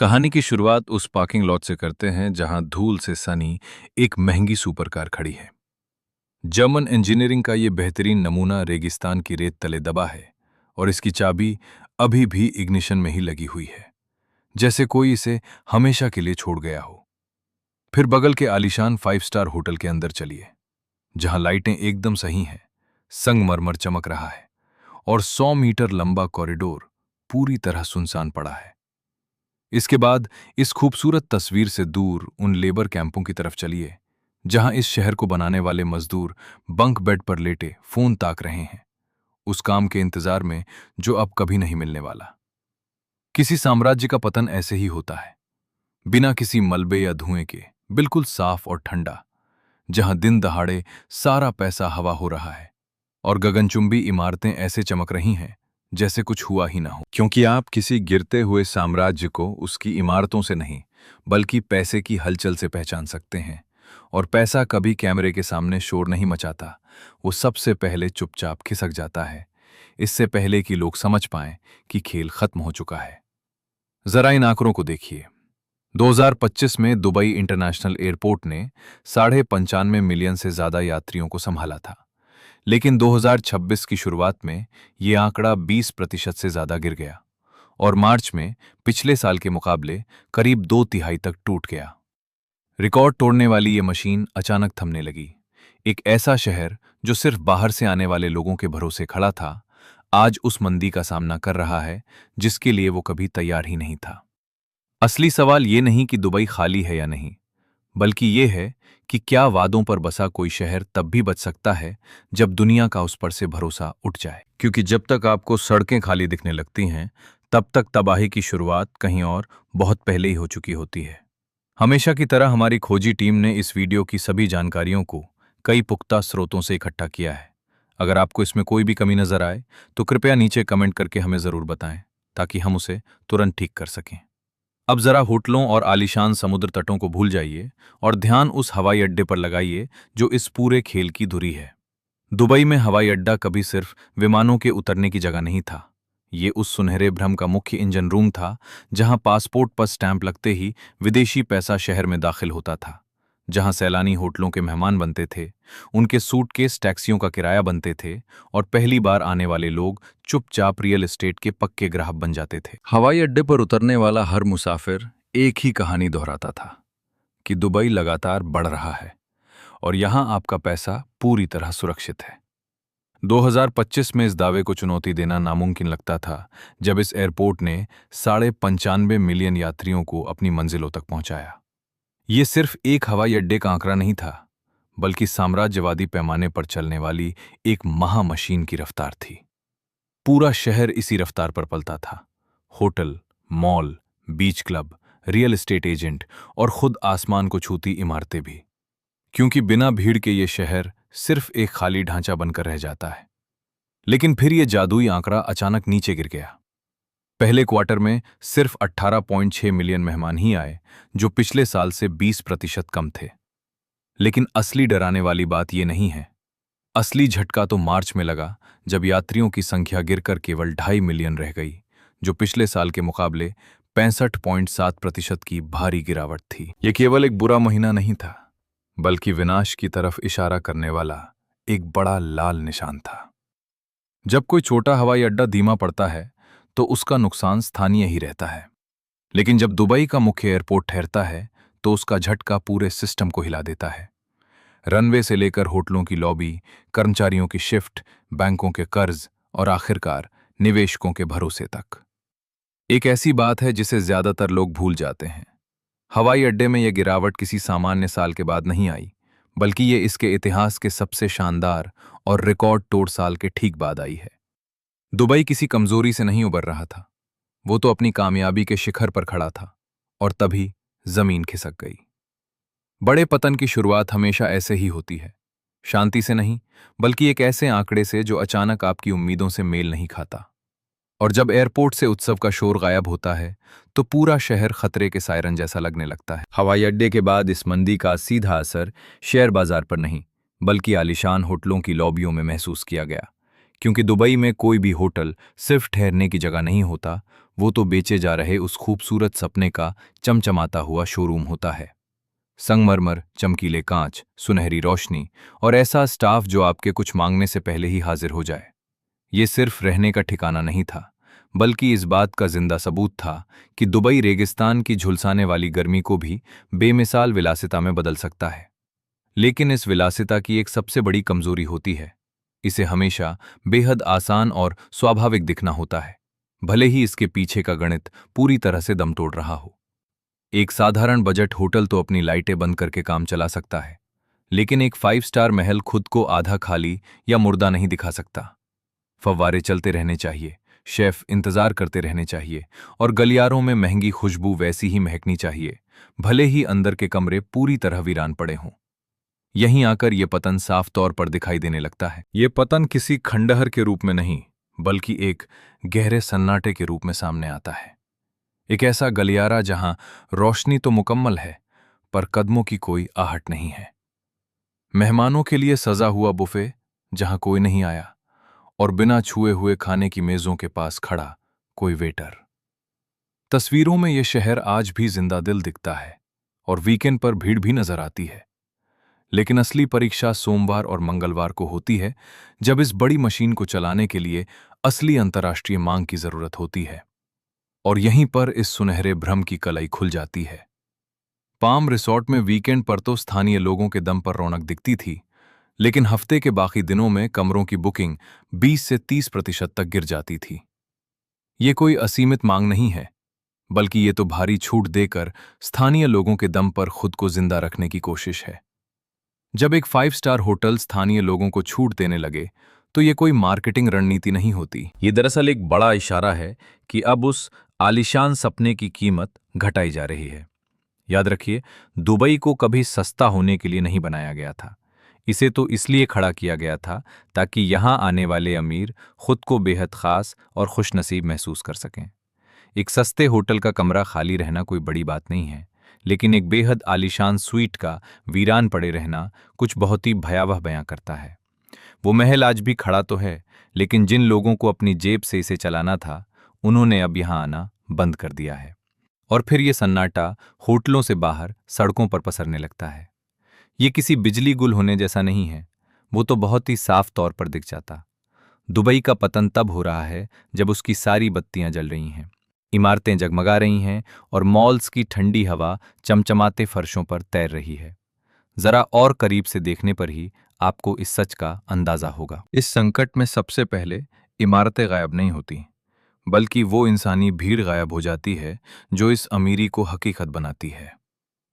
कहानी की शुरुआत उस पार्किंग लॉट से करते हैं जहां धूल से सनी एक महंगी सुपर कार खड़ी है। जर्मन इंजीनियरिंग का ये बेहतरीन नमूना रेगिस्तान की रेत तले दबा है और इसकी चाबी अभी भी इग्निशन में ही लगी हुई है, जैसे कोई इसे हमेशा के लिए छोड़ गया हो। फिर बगल के आलीशान 5 स्टार होटल के अंदर चलिए, जहां लाइटें एकदम सही हैं, संगमरमर चमक रहा है और 100 मीटर लंबा कॉरिडोर पूरी तरह सुनसान पड़ा है। इसके बाद इस खूबसूरत तस्वीर से दूर उन लेबर कैंपों की तरफ चलिए, जहां इस शहर को बनाने वाले मजदूर बंक बेड पर लेटे फोन ताक रहे हैं, उस काम के इंतजार में जो अब कभी नहीं मिलने वाला। किसी साम्राज्य का पतन ऐसे ही होता है, बिना किसी मलबे या धुएं के, बिल्कुल साफ और ठंडा, जहां दिन दहाड़े सारा पैसा हवा हो रहा है और गगनचुंबी इमारतें ऐसे चमक रही हैं जैसे कुछ हुआ ही ना हो। क्योंकि आप किसी गिरते हुए साम्राज्य को उसकी इमारतों से नहीं, बल्कि पैसे की हलचल से पहचान सकते हैं। और पैसा कभी कैमरे के सामने शोर नहीं मचाता, वो सबसे पहले चुपचाप खिसक जाता है, इससे पहले कि लोग समझ पाएं कि खेल खत्म हो चुका है। जरा इन आंकड़ों को देखिए। 2025 में दुबई इंटरनेशनल एयरपोर्ट ने 95 मिलियन से ज्यादा यात्रियों को संभाला था, लेकिन 2026 की शुरुआत में ये आंकड़ा 20% से ज्यादा गिर गया और मार्च में पिछले साल के मुकाबले करीब 2/3 तक टूट गया। रिकॉर्ड तोड़ने वाली ये मशीन अचानक थमने लगी। एक ऐसा शहर जो सिर्फ बाहर से आने वाले लोगों के भरोसे खड़ा था, आज उस मंदी का सामना कर रहा है जिसके लिए वो कभी तैयार ही नहीं था। असली सवाल ये नहीं कि दुबई खाली है या नहीं, बल्कि ये है कि क्या वादों पर बसा कोई शहर तब भी बच सकता है जब दुनिया का उस पर से भरोसा उठ जाए। क्योंकि जब तक आपको सड़कें खाली दिखने लगती हैं, तब तक तबाही की शुरुआत कहीं और बहुत पहले ही हो चुकी होती है। हमेशा की तरह हमारी खोजी टीम ने इस वीडियो की सभी जानकारियों को कई पुख्ता स्रोतों से इकट्ठा किया है। अगर आपको इसमें कोई भी कमी नजर आए तो कृपया नीचे कमेंट करके हमें जरूर बताएं, ताकि हम उसे तुरंत ठीक कर सकें। अब जरा होटलों और आलीशान समुद्र तटों को भूल जाइए और ध्यान उस हवाई अड्डे पर लगाइए जो इस पूरे खेल की धुरी है। दुबई में हवाई अड्डा कभी सिर्फ विमानों के उतरने की जगह नहीं था, ये उस सुनहरे भ्रम का मुख्य इंजन रूम था, जहां पासपोर्ट पर स्टैंप लगते ही विदेशी पैसा शहर में दाखिल होता था, जहां सैलानी होटलों के मेहमान बनते थे, उनके सूटकेस टैक्सियों का किराया बनते थे और पहली बार आने वाले लोग चुपचाप रियल एस्टेट के पक्के ग्राहक बन जाते थे। हवाई अड्डे पर उतरने वाला हर मुसाफिर एक ही कहानी दोहराता था कि दुबई लगातार बढ़ रहा है और यहां आपका पैसा पूरी तरह सुरक्षित है। 2025 में इस दावे को चुनौती देना नामुमकिन लगता था, जब इस एयरपोर्ट ने 95 मिलियन यात्रियों को अपनी मंजिलों तक पहुंचाया। ये सिर्फ एक हवाई अड्डे का आंकड़ा नहीं था, बल्कि साम्राज्यवादी पैमाने पर चलने वाली एक महामशीन की रफ्तार थी। पूरा शहर इसी रफ्तार पर पलता था। होटल, मॉल, बीच क्लब, रियल एस्टेट एजेंट और खुद आसमान को छूती इमारतें भी। क्योंकि बिना भीड़ के ये शहर सिर्फ एक खाली ढांचा बनकर रह जाता है। लेकिन फिर ये जादुई आंकड़ा अचानक नीचे गिर गया। पहले क्वार्टर में सिर्फ 18.6 मिलियन मेहमान ही आए, जो पिछले साल से 20% कम थे। लेकिन असली डराने वाली बात यह नहीं है। असली झटका तो मार्च में लगा, जब यात्रियों की संख्या गिरकर केवल 2.5 मिलियन रह गई, जो पिछले साल के मुकाबले 65.7% की भारी गिरावट थी। यह केवल एक बुरा महीना नहीं था, बल्कि विनाश की तरफ इशारा करने वाला एक बड़ा लाल निशान था। जब कोई छोटा हवाई अड्डा धीमा पड़ता है तो उसका नुकसान स्थानीय ही रहता है, लेकिन जब दुबई का मुख्य एयरपोर्ट ठहरता है तो उसका झटका पूरे सिस्टम को हिला देता है। रनवे से लेकर होटलों की लॉबी, कर्मचारियों की शिफ्ट, बैंकों के कर्ज और आखिरकार निवेशकों के भरोसे तक। एक ऐसी बात है जिसे ज्यादातर लोग भूल जाते हैं। हवाई अड्डे में यह गिरावट किसी सामान्य साल के बाद नहीं आई, बल्कि ये इसके इतिहास के सबसे शानदार और रिकॉर्ड तोड़ साल के ठीक बाद आई है। दुबई किसी कमजोरी से नहीं उबर रहा था, वो तो अपनी कामयाबी के शिखर पर खड़ा था, और तभी जमीन खिसक गई। बड़े पतन की शुरुआत हमेशा ऐसे ही होती है, शांति से नहीं, बल्कि एक ऐसे आंकड़े से जो अचानक आपकी उम्मीदों से मेल नहीं खाता। और जब एयरपोर्ट से उत्सव का शोर गायब होता है तो पूरा शहर खतरे के सायरन जैसा लगने लगता है। हवाई अड्डे के बाद इस मंदी का सीधा असर शेयर बाजार पर नहीं, बल्कि आलीशान होटलों की लॉबियों में महसूस किया गया। क्योंकि दुबई में कोई भी होटल सिर्फ ठहरने की जगह नहीं होता, वो तो बेचे जा रहे उस खूबसूरत सपने का चमचमाता हुआ शोरूम होता है। संगमरमर, चमकीले कांच, सुनहरी रोशनी और ऐसा स्टाफ जो आपके कुछ मांगने से पहले ही हाजिर हो जाए। ये सिर्फ रहने का ठिकाना नहीं था, बल्कि इस बात का जिंदा सबूत था कि दुबई रेगिस्तान की झुलसाने वाली गर्मी को भी बेमिसाल विलासिता में बदल सकता है। लेकिन इस विलासिता की एक सबसे बड़ी कमजोरी होती है। इसे हमेशा बेहद आसान और स्वाभाविक दिखना होता है, भले ही इसके पीछे का गणित पूरी तरह से दम तोड़ रहा हो। एक साधारण बजट होटल तो अपनी लाइटें बंद करके काम चला सकता है, लेकिन एक 5 स्टार महल खुद को आधा खाली या मुर्दा नहीं दिखा सकता। फव्वारे चलते रहने चाहिए, शेफ इंतजार करते रहने चाहिए और गलियारों में महंगी खुशबू वैसी ही महकनी चाहिए, भले ही अंदर के कमरे पूरी तरह वीरान पड़े हों। यहीं आकर यह पतन साफ तौर पर दिखाई देने लगता है। ये पतन किसी खंडहर के रूप में नहीं, बल्कि एक गहरे सन्नाटे के रूप में सामने आता है। एक ऐसा गलियारा जहां रोशनी तो मुकम्मल है, पर कदमों की कोई आहट नहीं है। मेहमानों के लिए सजा हुआ बुफे जहां कोई नहीं आया, और बिना छुए हुए खाने की मेजों के पास खड़ा कोई वेटर। तस्वीरों में यह शहर आज भी जिंदा दिल दिखता है और वीकेंड पर भीड़ भी नजर आती है। लेकिन असली परीक्षा सोमवार और मंगलवार को होती है, जब इस बड़ी मशीन को चलाने के लिए असली अंतर्राष्ट्रीय मांग की जरूरत होती है। और यहीं पर इस सुनहरे भ्रम की कलई खुल जाती है। पाम रिसॉर्ट में वीकेंड पर तो स्थानीय लोगों के दम पर रौनक दिखती थी, लेकिन हफ्ते के बाकी दिनों में कमरों की बुकिंग 20 से 30% तक गिर जाती थी। ये कोई असीमित मांग नहीं है, बल्कि ये तो भारी छूट देकर स्थानीय लोगों के दम पर खुद को जिंदा रखने की कोशिश है। जब एक 5 स्टार होटल स्थानीय लोगों को छूट देने लगे, तो ये कोई मार्केटिंग रणनीति नहीं होती। ये दरअसल एक बड़ा इशारा है कि अब उस आलीशान सपने की कीमत घटाई जा रही है। याद रखिए, दुबई को कभी सस्ता होने के लिए नहीं बनाया गया था। इसे तो इसलिए खड़ा किया गया था ताकि यहां आने वाले अमीर खुद को बेहद खास और खुशनसीब महसूस कर सकें। एक सस्ते होटल का कमरा खाली रहना कोई बड़ी बात नहीं है, लेकिन एक बेहद आलीशान स्वीट का वीरान पड़े रहना कुछ बहुत ही भयावह बयां करता है। वो महल आज भी खड़ा तो है, लेकिन जिन लोगों को अपनी जेब से इसे चलाना था, उन्होंने अब यहां आना बंद कर दिया है। और फिर ये सन्नाटा होटलों से बाहर सड़कों पर पसरने लगता है। ये किसी बिजली गुल होने जैसा नहीं है, वो तो बहुत ही साफ तौर पर दिख जाता। दुबई का पतन तब हो रहा है जब उसकी सारी बत्तियां जल रही हैं, इमारतें जगमगा रही हैं और मॉल्स की ठंडी हवा चमचमाते फर्शों पर तैर रही है। जरा और करीब से देखने पर ही आपको इस सच का अंदाजा होगा। इस संकट में सबसे पहले इमारतें गायब नहीं होती, बल्कि वो इंसानी भीड़ गायब हो जाती है जो इस अमीरी को हकीकत बनाती है।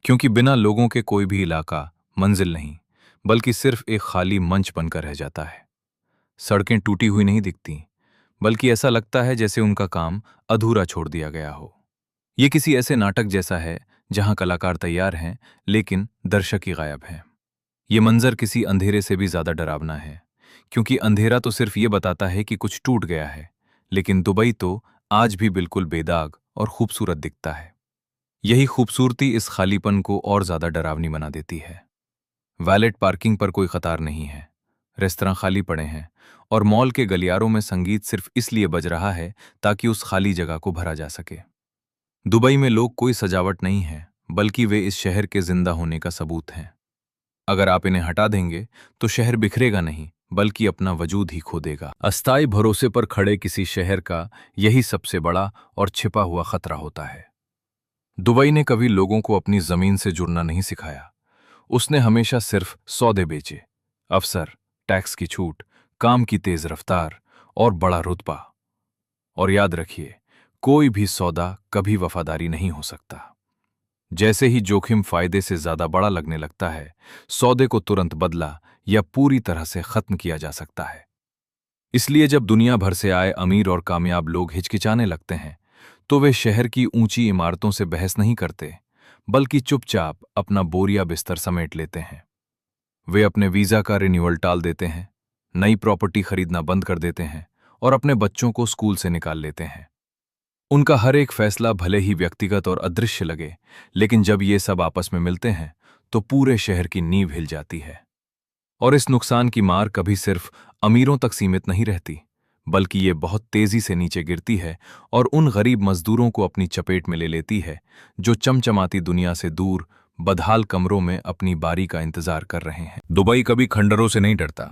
क्योंकि बिना लोगों के कोई भी इलाका मंजिल नहीं, बल्कि सिर्फ एक खाली मंच बनकर रह जाता है। सड़कें टूटी हुई नहीं दिखती, बल्कि ऐसा लगता है जैसे उनका काम अधूरा छोड़ दिया गया हो। ये किसी ऐसे नाटक जैसा है जहां कलाकार तैयार हैं, लेकिन दर्शक ही गायब हैं। ये मंजर किसी अंधेरे से भी ज्यादा डरावना है, क्योंकि अंधेरा तो सिर्फ ये बताता है कि कुछ टूट गया है, लेकिन दुबई तो आज भी बिल्कुल बेदाग और खूबसूरत दिखता है। यही खूबसूरती इस खालीपन को और ज्यादा डरावनी बना देती है। वैलेट पार्किंग पर कोई कतार नहीं है, रेस्तरां खाली पड़े हैं और मॉल के गलियारों में संगीत सिर्फ इसलिए बज रहा है ताकि उस खाली जगह को भरा जा सके। दुबई में लोग कोई सजावट नहीं है, बल्कि वे इस शहर के जिंदा होने का सबूत हैं। अगर आप इन्हें हटा देंगे तो शहर बिखरेगा नहीं, बल्कि अपना वजूद ही खो देगा। अस्थायी भरोसे पर खड़े किसी शहर का यही सबसे बड़ा और छिपा हुआ खतरा होता है। दुबई ने कभी लोगों को अपनी जमीन से जुड़ना नहीं सिखाया। उसने हमेशा सिर्फ सौदे बेचे, अफसर, टैक्स की छूट, काम की तेज रफ्तार और बड़ा रुतबा। और याद रखिए, कोई भी सौदा कभी वफादारी नहीं हो सकता। जैसे ही जोखिम फायदे से ज्यादा बड़ा लगने लगता है, सौदे को तुरंत बदला या पूरी तरह से खत्म किया जा सकता है। इसलिए जब दुनिया भर से आए अमीर और कामयाब लोग हिचकिचाने लगते हैं, तो वे शहर की ऊंची इमारतों से बहस नहीं करते, बल्कि चुपचाप अपना बोरिया बिस्तर समेट लेते हैं। वे अपने वीजा का रिन्यूअल टाल देते हैं, नई प्रॉपर्टी खरीदना बंद कर देते हैं और अपने बच्चों को स्कूल से निकाल लेते हैं। उनका हर एक फैसला भले ही व्यक्तिगत और अदृश्य लगे, लेकिन जब ये सब आपस में मिलते हैं तो पूरे शहर की नींव हिल जाती है। और इस नुकसान की मार कभी सिर्फ अमीरों तक सीमित नहीं रहती, बल्कि ये बहुत तेजी से नीचे गिरती है और उन गरीब मजदूरों को अपनी चपेट में ले लेती है जो चमचमाती दुनिया से दूर बदहाल कमरों में अपनी बारी का इंतजार कर रहे हैं। दुबई कभी खंडहरों से नहीं डरता,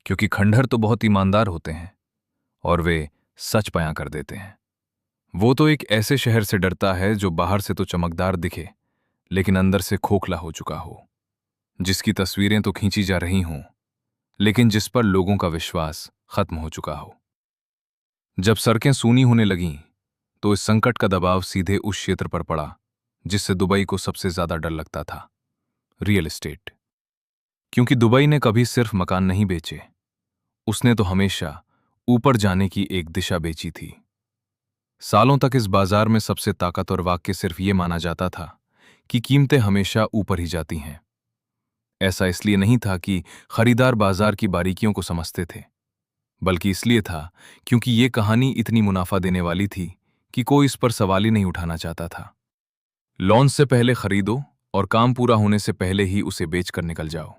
क्योंकि खंडहर तो बहुत ईमानदार होते हैं और वे सच बयां कर देते हैं। वो तो एक ऐसे शहर से डरता है जो बाहर से तो चमकदार दिखे लेकिन अंदर से खोखला हो चुका हो, जिसकी तस्वीरें तो खींची जा रही हों लेकिन जिस पर लोगों का विश्वास खत्म हो चुका हो। जब सड़कें सूनी होने लगीं तो इस संकट का दबाव सीधे उस क्षेत्र पर पड़ा जिससे दुबई को सबसे ज्यादा डर लगता था, रियल एस्टेट। क्योंकि दुबई ने कभी सिर्फ मकान नहीं बेचे, उसने तो हमेशा ऊपर जाने की एक दिशा बेची थी। सालों तक इस बाजार में सबसे ताकतवर वाक्य सिर्फ ये माना जाता था कि कीमतें हमेशा ऊपर ही जाती हैं। ऐसा इसलिए नहीं था कि खरीदार बाजार की बारीकियों को समझते थे, बल्कि इसलिए था क्योंकि ये कहानी इतनी मुनाफा देने वाली थी कि कोई इस पर सवाल ही नहीं उठाना चाहता था। लॉन्च से पहले खरीदो और काम पूरा होने से पहले ही उसे बेचकर निकल जाओ।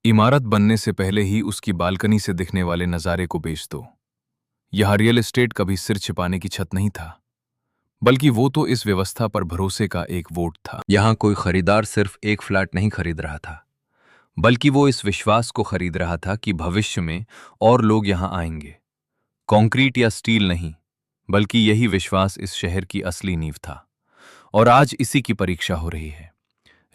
इमारत बनने से पहले ही उसकी बालकनी से दिखने वाले नज़ारे को बेच दो। यह रियल एस्टेट कभी सिर छिपाने की छत नहीं था, बल्कि वो तो इस व्यवस्था पर भरोसे का एक वोट था। यहां कोई खरीदार सिर्फ एक फ्लैट नहीं खरीद रहा था, बल्कि वो इस विश्वास को खरीद रहा था कि भविष्य में और लोग यहां आएंगे। कंक्रीट या स्टील नहीं, बल्कि यही विश्वास इस शहर की असली नींव था। और आज इसी की परीक्षा हो रही है।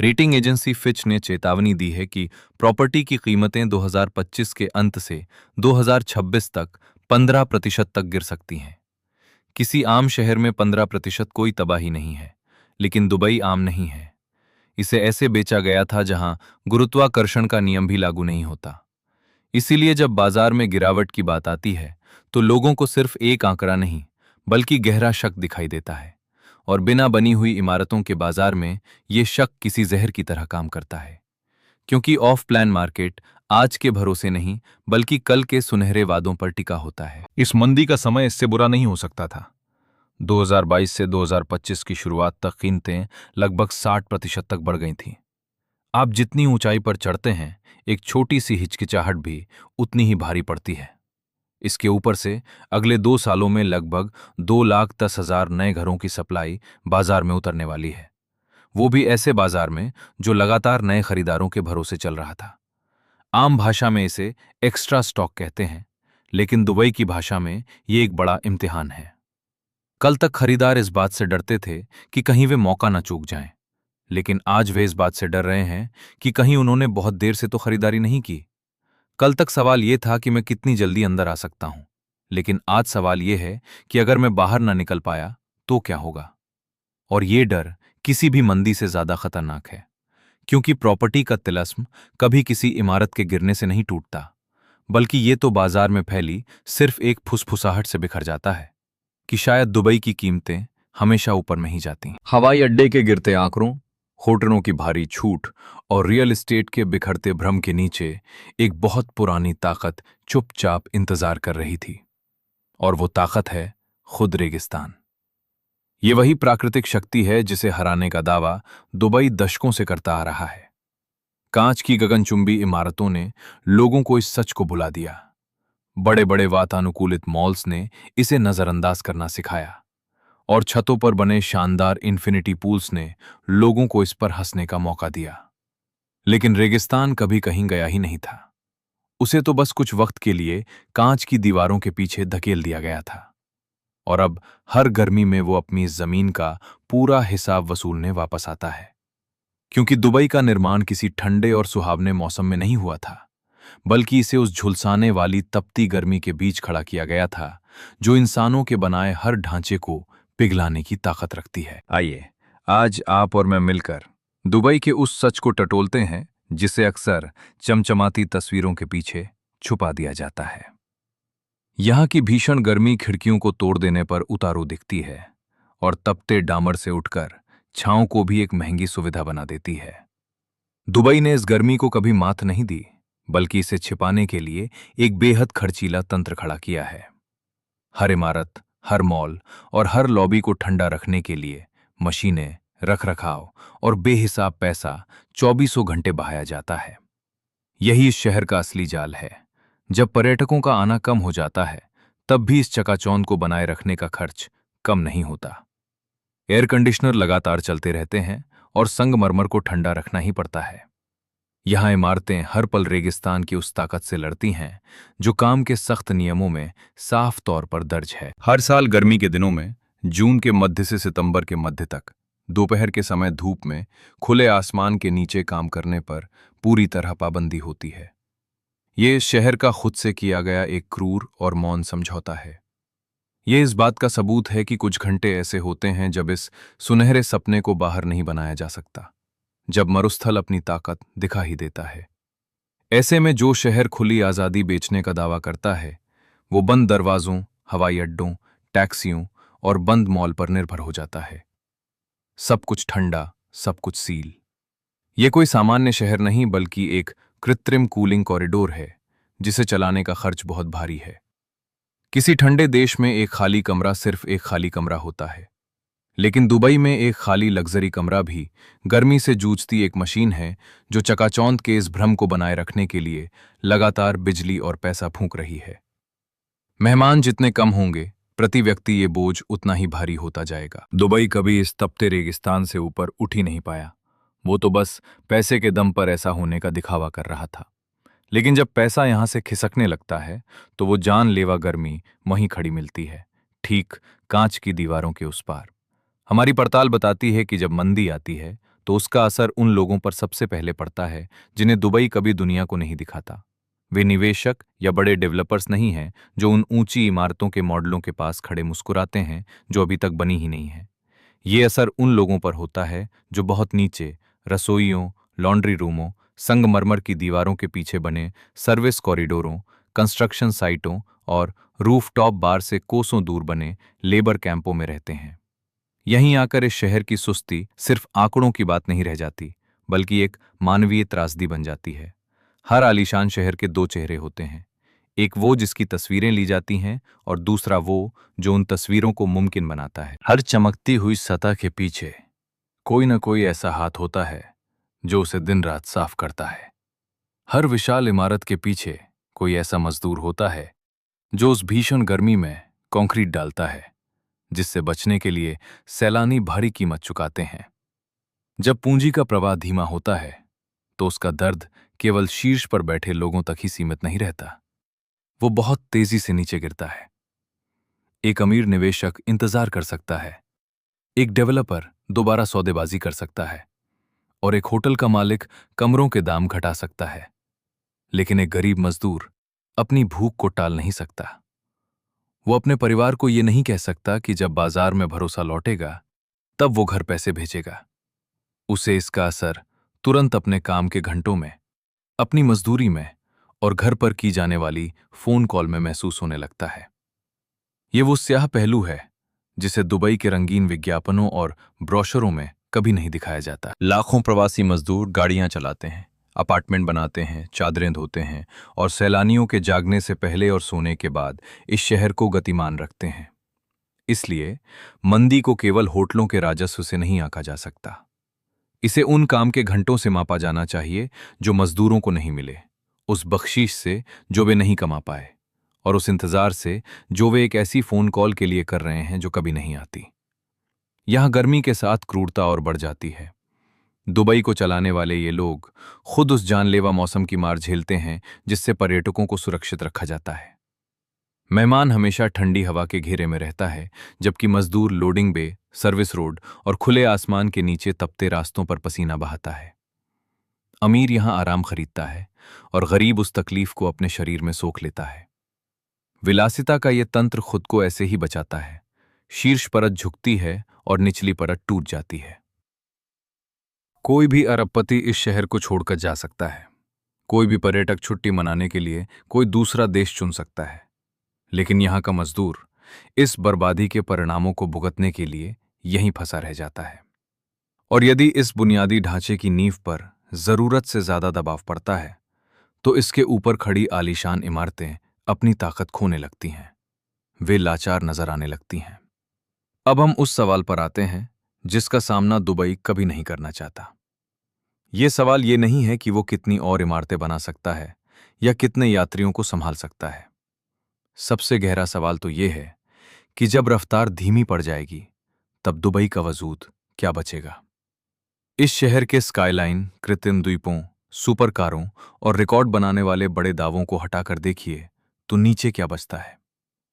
रेटिंग एजेंसी फिच ने चेतावनी दी है कि प्रॉपर्टी की कीमतें 2025 के अंत से 2026 तक 15% तक गिर सकती हैं। किसी आम शहर में 15% कोई तबाही नहीं है, लेकिन दुबई आम नहीं है। इसे ऐसे बेचा गया था जहां गुरुत्वाकर्षण का नियम भी लागू नहीं होता। इसीलिए जब बाजार में गिरावट की बात आती है तो लोगों को सिर्फ एक आंकड़ा नहीं, बल्कि गहरा शक दिखाई देता है। और बिना बनी हुई इमारतों के बाजार में ये शक किसी जहर की तरह काम करता है, क्योंकि ऑफ प्लान मार्केट आज के भरोसे नहीं बल्कि कल के सुनहरे वादों पर टिका होता है। इस मंदी का समय इससे बुरा नहीं हो सकता था। 2022 से 2025 की शुरुआत तक कीमतें लगभग 60% तक बढ़ गई थीं। आप जितनी ऊंचाई पर चढ़ते हैं, एक छोटी सी हिचकिचाहट भी उतनी ही भारी पड़ती है। इसके ऊपर से अगले 2 सालों में लगभग 2,10,000 नए घरों की सप्लाई बाजार में उतरने वाली है, वो भी ऐसे बाजार में जो लगातार नए खरीदारों के भरोसे चल रहा था। आम भाषा में इसे एक्स्ट्रा स्टॉक कहते हैं, लेकिन दुबई की भाषा में ये एक बड़ा इम्तिहान है। कल तक खरीदार इस बात से डरते थे कि कहीं वे मौका न चूक जाएं, लेकिन आज वे इस बात से डर रहे हैं कि कहीं उन्होंने बहुत देर से तो खरीदारी नहीं की। कल तक सवाल यह था कि मैं कितनी जल्दी अंदर आ सकता हूं, लेकिन आज सवाल यह है कि अगर मैं बाहर ना निकल पाया तो क्या होगा। और ये डर किसी भी मंदी से ज्यादा खतरनाक है, क्योंकि प्रॉपर्टी का तिलस्म कभी किसी इमारत के गिरने से नहीं टूटता, बल्कि ये तो बाजार में फैली सिर्फ एक फुसफुसाहट से बिखर जाता है कि शायद दुबई की कीमतें हमेशा ऊपर नहीं जाती। हवाई अड्डे के गिरते आंकड़ों, होटलों की भारी छूट और रियल एस्टेट के बिखरते भ्रम के नीचे एक बहुत पुरानी ताकत चुपचाप इंतजार कर रही थी, और वो ताकत है खुद रेगिस्तान। ये वही प्राकृतिक शक्ति है जिसे हराने का दावा दुबई दशकों से करता आ रहा है। कांच की गगनचुंबी इमारतों ने लोगों को इस सच को भुला दिया। बड़े बड़े वातानुकूलित मॉल्स ने इसे नजरअंदाज करना सिखाया, और छतों पर बने शानदार इन्फिनिटी पूल्स ने लोगों को इस पर हंसने का मौका दिया। लेकिन रेगिस्तान कभी कहीं गया ही नहीं था। उसे तो बस कुछ वक्त के लिए कांच की दीवारों के पीछे धकेल दिया गया था, और अब हर गर्मी में वो अपनी जमीन का पूरा हिसाब वसूलने वापस आता है। क्योंकि दुबई का निर्माण किसी ठंडे और सुहावने मौसम में नहीं हुआ था, बल्कि इसे उस झुलसाने वाली तपती गर्मी के बीच खड़ा किया गया था जो इंसानों के बनाए हर ढांचे को पिघलाने की ताकत रखती है। आइए आज आप और मैं मिलकर दुबई के उस सच को टटोलते हैं जिसे अक्सर चमचमाती तस्वीरों के पीछे छुपा दिया जाता है। यहाँ की भीषण गर्मी खिड़कियों को तोड़ देने पर उतारू दिखती है, और तपते डामर से उठकर छांव को भी एक महंगी सुविधा बना देती है। दुबई ने इस गर्मी को कभी मात नहीं दी, बल्कि इसे छिपाने के लिए एक बेहद खर्चीला तंत्र खड़ा किया है। हर इमारत, हर मॉल और हर लॉबी को ठंडा रखने के लिए मशीनें, रखरखाव और बेहिसाब पैसा 2400 घंटे बहाया जाता है। यही इस शहर का असली जाल है। जब पर्यटकों का आना कम हो जाता है तब भी इस चकाचौंध को बनाए रखने का खर्च कम नहीं होता। एयर कंडीशनर लगातार चलते रहते हैं और संगमरमर को ठंडा रखना ही पड़ता है। यहाँ इमारतें हर पल रेगिस्तान की उस ताकत से लड़ती हैं जो काम के सख्त नियमों में साफ तौर पर दर्ज है। हर साल गर्मी के दिनों में, जून के मध्य से सितंबर के मध्य तक, दोपहर के समय धूप में खुले आसमान के नीचे काम करने पर पूरी तरह पाबंदी होती है। ये शहर का खुद से किया गया एक क्रूर और मौन समझौता है। ये इस बात का सबूत है कि कुछ घंटे ऐसे होते हैं जब इस सुनहरे सपने को बाहर नहीं बनाया जा सकता, जब मरुस्थल अपनी ताकत दिखा ही देता है। ऐसे में जो शहर खुली आज़ादी बेचने का दावा करता है, वो बंद दरवाजों, हवाई अड्डों, टैक्सियों और बंद मॉल पर निर्भर हो जाता है। सब कुछ ठंडा, सब कुछ सील। ये कोई सामान्य शहर नहीं बल्कि एक कृत्रिम कूलिंग कॉरिडोर है, जिसे चलाने का खर्च बहुत भारी है। किसी ठंडे देश में एक खाली कमरा सिर्फ एक खाली कमरा होता है, लेकिन दुबई में एक खाली लग्जरी कमरा भी गर्मी से जूझती एक मशीन है जो चकाचौंध के इस भ्रम को बनाए रखने के लिए लगातार बिजली और पैसा फूंक रही है। मेहमान जितने कम होंगे, प्रति व्यक्ति ये बोझ उतना ही भारी होता जाएगा। दुबई कभी इस तपते रेगिस्तान से ऊपर उठ ही नहीं पाया। वो तो बस पैसे के दम पर ऐसा होने का दिखावा कर रहा था। लेकिन जब पैसा यहां से खिसकने लगता है, तो वो जानलेवा गर्मी वहीं खड़ी मिलती है, ठीक कांच की दीवारों के उस पार। हमारी पड़ताल बताती है कि जब मंदी आती है, तो उसका असर उन लोगों पर सबसे पहले पड़ता है जिन्हें दुबई कभी दुनिया को नहीं दिखाता। वे निवेशक या बड़े डेवलपर्स नहीं हैं जो उन ऊंची इमारतों के मॉडलों के पास खड़े मुस्कुराते हैं जो अभी तक बनी ही नहीं है। ये असर उन लोगों पर होता है जो बहुत नीचे, रसोइयों, लॉन्ड्री रूमों, संगमरमर की दीवारों के पीछे बने सर्विस कॉरिडोरों, कंस्ट्रक्शन साइटों और रूफटॉप बार से कोसों दूर बने लेबर कैंपों में रहते हैं। यहीं आकर इस शहर की सुस्ती सिर्फ आंकड़ों की बात नहीं रह जाती, बल्कि एक मानवीय त्रासदी बन जाती है। हर आलीशान शहर के दो चेहरे होते हैं, एक वो जिसकी तस्वीरें ली जाती हैं और दूसरा वो जो उन तस्वीरों को मुमकिन बनाता है। हर चमकती हुई सतह के पीछे कोई न कोई ऐसा हाथ होता है जो उसे दिन रात साफ करता है। हर विशाल इमारत के पीछे कोई ऐसा मजदूर होता है जो उस भीषण गर्मी में कंक्रीट डालता है, जिससे बचने के लिए सैलानी भारी कीमत चुकाते हैं। जब पूंजी का प्रवाह धीमा होता है, तो उसका दर्द केवल शीर्ष पर बैठे लोगों तक ही सीमित नहीं रहता, वो बहुत तेजी से नीचे गिरता है। एक अमीर निवेशक इंतजार कर सकता है, एक डेवलपर दोबारा सौदेबाजी कर सकता है और एक होटल का मालिक कमरों के दाम घटा सकता है, लेकिन एक गरीब मजदूर अपनी भूख को टाल नहीं सकता। वो अपने परिवार को ये नहीं कह सकता कि जब बाजार में भरोसा लौटेगा, तब वो घर पैसे भेजेगा। उसे इसका असर तुरंत अपने काम के घंटों में, अपनी मजदूरी में और घर पर की जाने वाली फोन कॉल में महसूस होने लगता है। ये वो स्याह पहलू है जिसे दुबई के रंगीन विज्ञापनों और ब्रोशरों में कभी नहीं दिखाया जाता। लाखों प्रवासी मजदूर गाड़ियां चलाते हैं, अपार्टमेंट बनाते हैं, चादरें धोते हैं और सैलानियों के जागने से पहले और सोने के बाद इस शहर को गतिमान रखते हैं। इसलिए मंदी को केवल होटलों के राजस्व से नहीं आंका जा सकता। इसे उन काम के घंटों से मापा जाना चाहिए जो मजदूरों को नहीं मिले, उस बख्शीश से जो वे नहीं कमा पाए और उस इंतजार से जो वे एक ऐसी फोन कॉल के लिए कर रहे हैं जो कभी नहीं आती। यहां गर्मी के साथ क्रूरता और बढ़ जाती है। दुबई को चलाने वाले ये लोग खुद उस जानलेवा मौसम की मार झेलते हैं जिससे पर्यटकों को सुरक्षित रखा जाता है। मेहमान हमेशा ठंडी हवा के घेरे में रहता है, जबकि मजदूर लोडिंग बे, सर्विस रोड और खुले आसमान के नीचे तपते रास्तों पर पसीना बहाता है। अमीर यहां आराम खरीदता है और गरीब उस तकलीफ को अपने शरीर में सोख लेता है। विलासिता का ये तंत्र खुद को ऐसे ही बचाता है। शीर्ष परत झुकती है और निचली परत टूट जाती है। कोई भी अरबपति इस शहर को छोड़कर जा सकता है। कोई भी पर्यटक छुट्टी मनाने के लिए कोई दूसरा देश चुन सकता है, लेकिन यहाँ का मजदूर इस बर्बादी के परिणामों को भुगतने के लिए यहीं फंसा रह जाता है। और यदि इस बुनियादी ढांचे की नींव पर जरूरत से ज्यादा दबाव पड़ता है, तो इसके ऊपर खड़ी आलीशान इमारतें अपनी ताकत खोने लगती हैं। वे लाचार नजर आने लगती हैं। अब हम उस सवाल पर आते हैं जिसका सामना दुबई कभी नहीं करना चाहता। ये सवाल ये नहीं है कि वो कितनी और इमारतें बना सकता है या कितने यात्रियों को संभाल सकता है। सबसे गहरा सवाल तो ये है कि जब रफ्तार धीमी पड़ जाएगी, तब दुबई का वजूद क्या बचेगा? इस शहर के स्काईलाइन, कृत्रिम द्वीपों, सुपर कारों और रिकॉर्ड बनाने वाले बड़े दावों को हटाकर देखिए, तो नीचे क्या बचता है?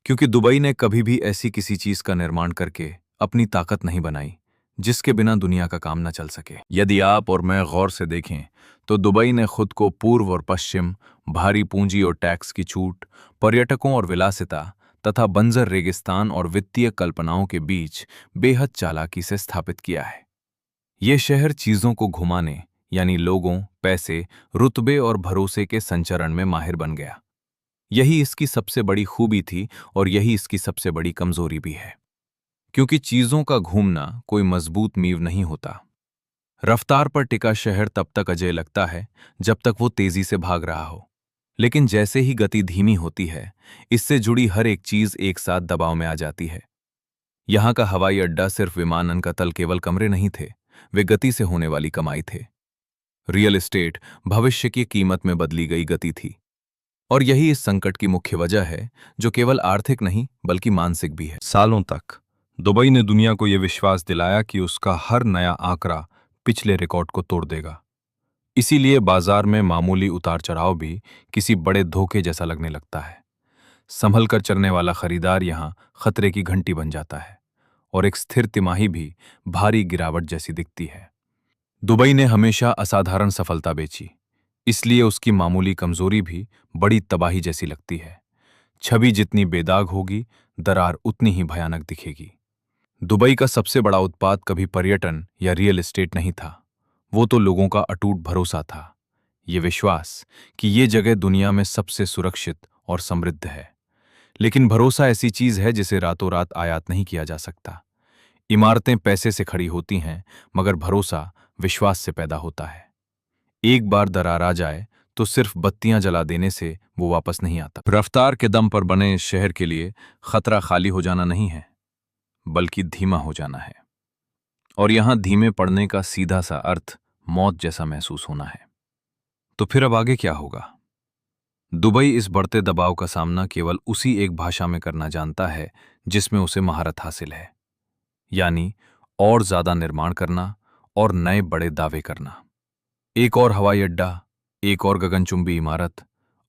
क्योंकि दुबई ने कभी भी ऐसी किसी चीज का निर्माण करके अपनी ताकत नहीं बनाई, जिसके बिना दुनिया का काम न चल सके। यदि आप और मैं गौर से देखें, तो दुबई ने खुद को पूर्व और पश्चिम, भारी पूंजी और टैक्स की छूट, पर्यटकों और विलासिता तथा बंजर रेगिस्तान और वित्तीय कल्पनाओं के बीच बेहद चालाकी से स्थापित किया है। ये शहर चीजों को घुमाने, यानी लोगों, पैसे, रुतबे और भरोसे के संचरण में माहिर बन गया। यही इसकी सबसे बड़ी खूबी थी और यही इसकी सबसे बड़ी कमजोरी भी है। क्योंकि चीजों का घूमना कोई मजबूत नींव नहीं होता। रफ्तार पर टिका शहर तब तक अजय लगता है जब तक वो तेजी से भाग रहा हो। लेकिन जैसे ही गति धीमी होती है, इससे जुड़ी हर एक चीज एक साथ दबाव में आ जाती है। यहाँ का हवाई अड्डा सिर्फ विमानन का तल केवल कमरे नहीं थे, वे गति से होने वाली कमाई थे। रियल एस्टेट भविष्य की कीमत में बदली गई गति थी। और यही इस संकट की मुख्य वजह है, जो केवल आर्थिक नहीं बल्कि मानसिक भी है। सालों तक दुबई ने दुनिया को यह विश्वास दिलाया कि उसका हर नया आंकड़ा पिछले रिकॉर्ड को तोड़ देगा। इसीलिए बाजार में मामूली उतार चढ़ाव भी किसी बड़े धोखे जैसा लगने लगता है। संभल कर चलने वाला खरीदार यहां खतरे की घंटी बन जाता है और एक स्थिर तिमाही भी भारी गिरावट जैसी दिखती है। दुबई ने हमेशा असाधारण सफलता बेची, इसलिए उसकी मामूली कमजोरी भी बड़ी तबाही जैसी लगती है। छवि जितनी बेदाग होगी, दरार उतनी ही भयानक दिखेगी। दुबई का सबसे बड़ा उत्पाद कभी पर्यटन या रियल एस्टेट नहीं था, वो तो लोगों का अटूट भरोसा था। ये विश्वास कि ये जगह दुनिया में सबसे सुरक्षित और समृद्ध है। लेकिन भरोसा ऐसी चीज है जिसे रातों रात आयात नहीं किया जा सकता। इमारतें पैसे से खड़ी होती हैं, मगर भरोसा विश्वास से पैदा होता है। एक बार दरार आ जाए तो सिर्फ बत्तियां जला देने से वो वापस नहीं आता। रफ्तार के दम पर बने इस शहर के लिए खतरा खाली हो जाना नहीं है, बल्कि धीमा हो जाना है। और यहां धीमे पड़ने का सीधा सा अर्थ मौत जैसा महसूस होना है। तो फिर अब आगे क्या होगा? दुबई इस बढ़ते दबाव का सामना केवल उसी एक भाषा में करना जानता है जिसमें उसे महारत हासिल है, यानी और ज्यादा निर्माण करना और नए बड़े दावे करना। एक और हवाई अड्डा, एक और गगनचुंबी इमारत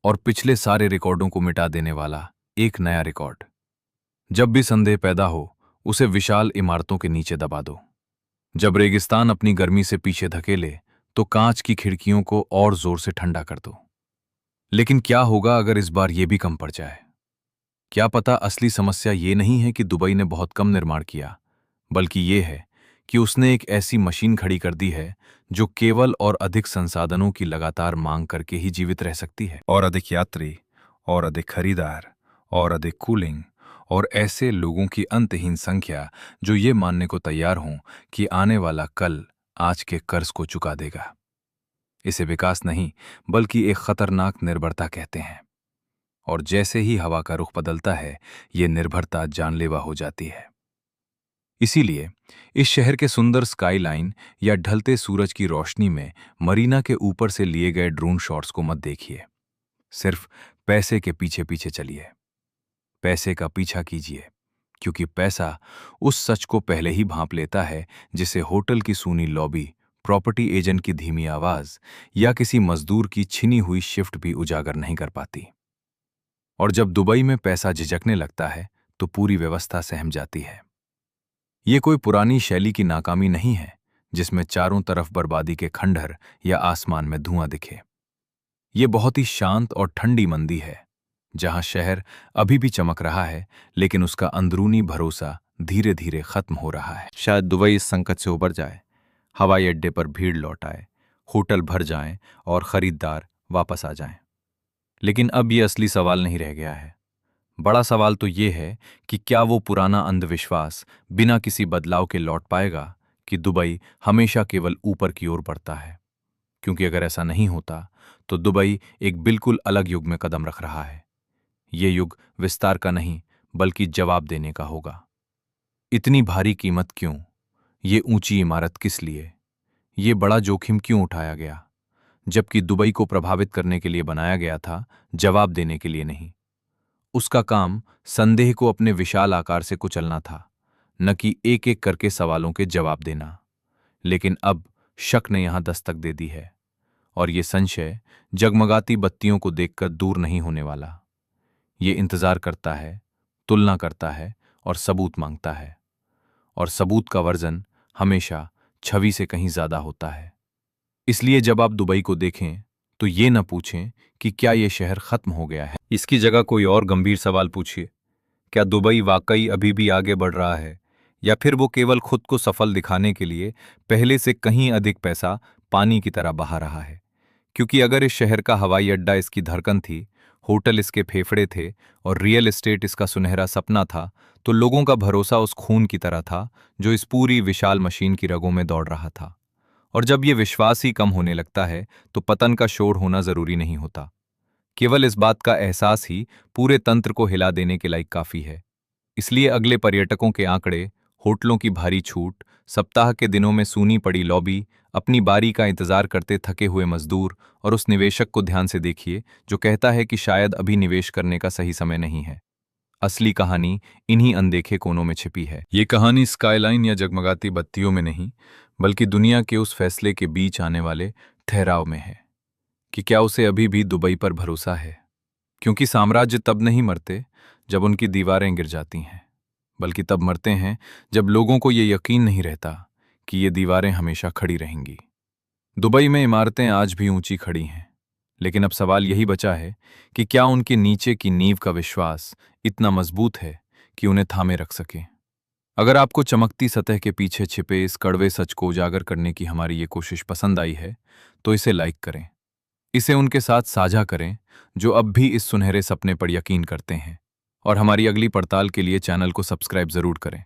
और पिछले सारे रिकॉर्डों को मिटा देने वाला एक नया रिकॉर्ड। जब भी संदेह पैदा हो, उसे विशाल इमारतों के नीचे दबा दो। जब रेगिस्तान अपनी गर्मी से पीछे धकेले, तो कांच की खिड़कियों को और जोर से ठंडा कर दो। लेकिन क्या होगा अगर इस बार यह भी कम पड़ जाए? क्या पता असली समस्या ये नहीं है कि दुबई ने बहुत कम निर्माण किया, बल्कि ये है कि उसने एक ऐसी मशीन खड़ी कर दी है जो केवल और अधिक संसाधनों की लगातार मांग करके ही जीवित रह सकती है। और अधिक यात्री, और अधिक खरीदार, और अधिक कूलिंग, और ऐसे लोगों की अंतहीन संख्या जो ये मानने को तैयार हों कि आने वाला कल आज के कर्ज को चुका देगा। इसे विकास नहीं बल्कि एक खतरनाक निर्भरता कहते हैं। और जैसे ही हवा का रुख बदलता है, ये निर्भरता जानलेवा हो जाती है। इसीलिए इस शहर के सुंदर स्काईलाइन या ढलते सूरज की रोशनी में मरीना के ऊपर से लिए गए ड्रोन शॉट्स को मत देखिए। सिर्फ पैसे के पीछे पीछे चलिए। पैसे का पीछा कीजिए, क्योंकि पैसा उस सच को पहले ही भांप लेता है जिसे होटल की सूनी लॉबी, प्रॉपर्टी एजेंट की धीमी आवाज या किसी मजदूर की छिनी हुई शिफ्ट भी उजागर नहीं कर पाती। और जब दुबई में पैसा झिझकने लगता है, तो पूरी व्यवस्था सहम जाती है। ये कोई पुरानी शैली की नाकामी नहीं है जिसमें चारों तरफ बर्बादी के खंडहर या आसमान में धुआं दिखे। ये बहुत ही शांत और ठंडी मंदी है, जहां शहर अभी भी चमक रहा है, लेकिन उसका अंदरूनी भरोसा धीरे धीरे खत्म हो रहा है। शायद दुबई इस संकट से उबर जाए, हवाई अड्डे पर भीड़ लौट आए, होटल भर जाएं और खरीदार वापस आ जाएं। लेकिन अब ये असली सवाल नहीं रह गया है। बड़ा सवाल तो ये है कि क्या वो पुराना अंधविश्वास बिना किसी बदलाव के लौट पाएगा कि दुबई हमेशा केवल ऊपर की ओर बढ़ता है? क्योंकि अगर ऐसा नहीं होता, तो दुबई एक बिल्कुल अलग युग में कदम रख रहा है। ये युग विस्तार का नहीं बल्कि जवाब देने का होगा। इतनी भारी कीमत क्यों? ये ऊंची इमारत किस लिए? ये बड़ा जोखिम क्यों उठाया गया? जबकि दुबई को प्रभावित करने के लिए बनाया गया था, जवाब देने के लिए नहीं। उसका काम संदेह को अपने विशाल आकार से कुचलना था, न कि एक एक करके सवालों के जवाब देना। लेकिन अब शक ने यहां दस्तक दे दी है, और ये संशय जगमगाती बत्तियों को देखकर दूर नहीं होने वाला। ये इंतजार करता है, तुलना करता है और सबूत मांगता है। और सबूत का वर्जन हमेशा छवि से कहीं ज्यादा होता है। इसलिए जब आप दुबई को देखें तो ये न पूछें कि क्या ये शहर खत्म हो गया है। इसकी जगह कोई और गंभीर सवाल पूछिए, क्या दुबई वाकई अभी भी आगे बढ़ रहा है, या फिर वो केवल खुद को सफल दिखाने के लिए पहले से कहीं अधिक पैसा पानी की तरह बहा रहा है। क्योंकि अगर इस शहर का हवाई अड्डा इसकी धड़कन थी, होटल इसके फेफड़े थे और रियल एस्टेट इसका सुनहरा सपना था, तो लोगों का भरोसा उस खून की तरह था जो इस पूरी विशाल मशीन की रगों में दौड़ रहा था। और जब ये विश्वास ही कम होने लगता है तो पतन का शोर होना जरूरी नहीं होता। केवल इस बात का एहसास ही पूरे तंत्र को हिला देने के लायक काफी है। इसलिए अगले पर्यटकों के आंकड़े, होटलों की भारी छूट, सप्ताह के दिनों में सूनी पड़ी लॉबी, अपनी बारी का इंतजार करते थके हुए मजदूर और उस निवेशक को ध्यान से देखिए जो कहता है कि शायद अभी निवेश करने का सही समय नहीं है। असली कहानी इन्हीं अनदेखे कोनों में छिपी है। ये कहानी स्काईलाइन या जगमगाती बत्तियों में नहीं, बल्कि दुनिया के उस फैसले के बीच आने वाले ठहराव में है कि क्या उसे अभी भी दुबई पर भरोसा है। क्योंकि साम्राज्य तब नहीं मरते जब उनकी दीवारें गिर जाती हैं, बल्कि तब मरते हैं जब लोगों को ये यकीन नहीं रहता कि ये दीवारें हमेशा खड़ी रहेंगी। दुबई में इमारतें आज भी ऊंची खड़ी हैं, लेकिन अब सवाल यही बचा है कि क्या उनके नीचे की नींव का विश्वास इतना मजबूत है कि उन्हें थामे रख सके। अगर आपको चमकती सतह के पीछे छिपे इस कड़वे सच को उजागर करने की हमारी ये कोशिश पसंद आई है, तो इसे लाइक करें, इसे उनके साथ साझा करें जो अब भी इस सुनहरे सपने पर यकीन करते हैं, और हमारी अगली पड़ताल के लिए चैनल को सब्सक्राइब जरूर करें।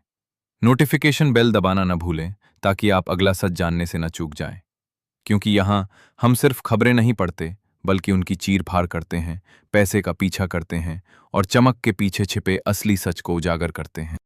नोटिफिकेशन बेल दबाना न भूलें ताकि आप अगला सच जानने से न चूक जाएं। क्योंकि यहाँ हम सिर्फ खबरें नहीं पढ़ते, बल्कि उनकी चीर फाड़ करते हैं, पैसे का पीछा करते हैं और चमक के पीछे छिपे असली सच को उजागर करते हैं।